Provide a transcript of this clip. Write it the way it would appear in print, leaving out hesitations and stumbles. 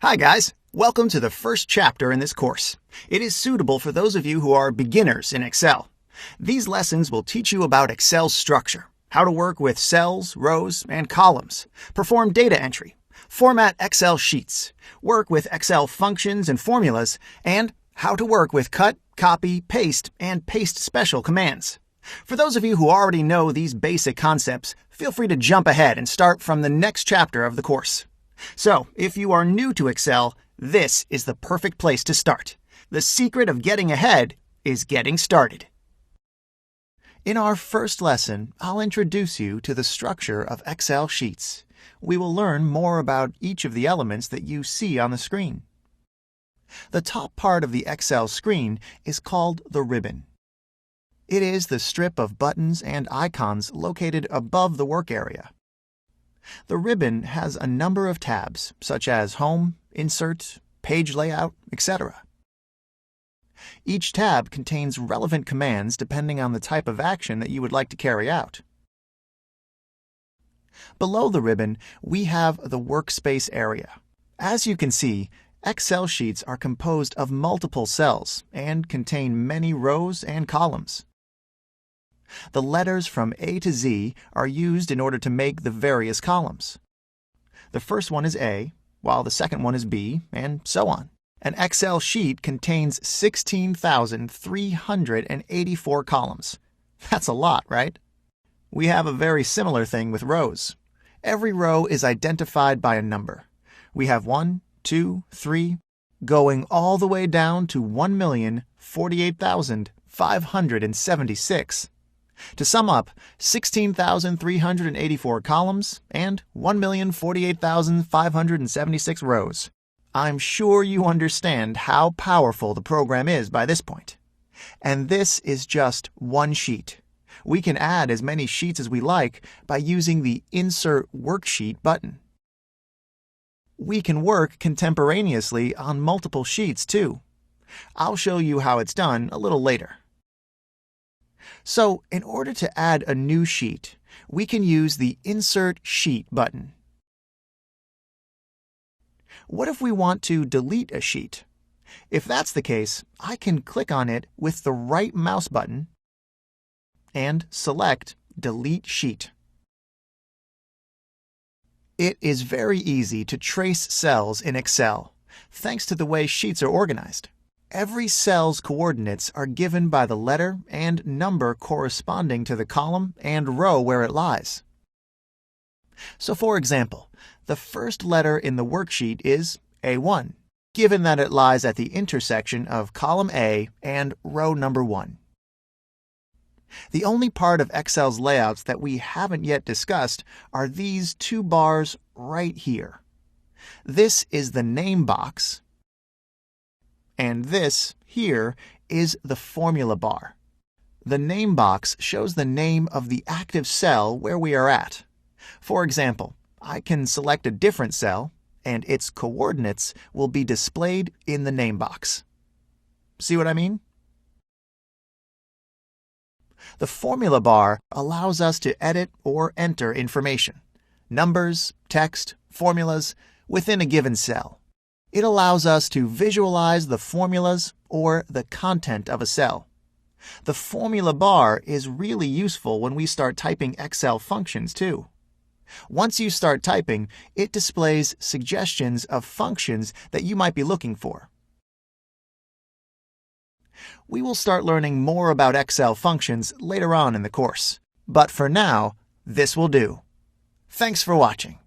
Hi guys, welcome to the first chapter in this course. It is suitable for those of you who are beginners in Excel. These lessons will teach you about Excel's structure, how to work with cells, rows, and columns, perform data entry, format Excel sheets, work with Excel functions and formulas, and how to work with cut, copy, paste, and paste special commands. For those of you who already know these basic concepts, feel free to jump ahead and start from the next chapter of the course. So, if you are new to Excel, this is the perfect place to start. The secret of getting ahead is getting started. In our first lesson, I'll introduce you to the structure of Excel sheets. We will learn more about each of the elements that you see on the screen. The top part of the Excel screen is called the ribbon. It is the strip of buttons and icons located above the work area. The ribbon has a number of tabs, such as Home, Insert, Page Layout, etc. Each tab contains relevant commands depending on the type of action that you would like to carry out. Below the ribbon, we have the Workspace area. As you can see, Excel sheets are composed of multiple cells and contain many rows and columns. The letters from A to Z are used in order to make the various columns. The first one is A, while the second one is B, and so on. An Excel sheet contains 16,384 columns. That's a lot, right? We have a very similar thing with rows. Every row is identified by a number. We have 1, 2, 3, going all the way down to 1,048,576. To sum up, 16,384 columns and 1,048,576 rows. I'm sure you understand how powerful the program is by this point. And this is just one sheet. We can add as many sheets as we like by using the Insert Worksheet button. We can work contemporaneously on multiple sheets too. I'll show you how it's done a little later. So, in order to add a new sheet, we can use the Insert Sheet button. What if we want to delete a sheet? If that's the case, I can click on it with the right mouse button and select Delete Sheet. It is very easy to trace cells in Excel, thanks to the way sheets are organized. Every cell's coordinates are given by the letter and number corresponding to the column and row where it lies. So for example, the first letter in the worksheet is A1, given that it lies at the intersection of column A and row number 1. The only part of Excel's layouts that we haven't yet discussed are these two bars right here. This is the name box, and this here is the formula bar. The name box shows the name of the active cell where we are at. For example, I can select a different cell, and its coordinates will be displayed in the name box. See what I mean? The formula bar allows us to edit or enter information, numbers, text, formulas, within a given cell. It allows us to visualize the formulas or the content of a cell. The formula bar is really useful when we start typing Excel functions too. Once you start typing, it displays suggestions of functions that you might be looking for. We will start learning more about Excel functions later on in the course. But for now, this will do. Thanks for watching.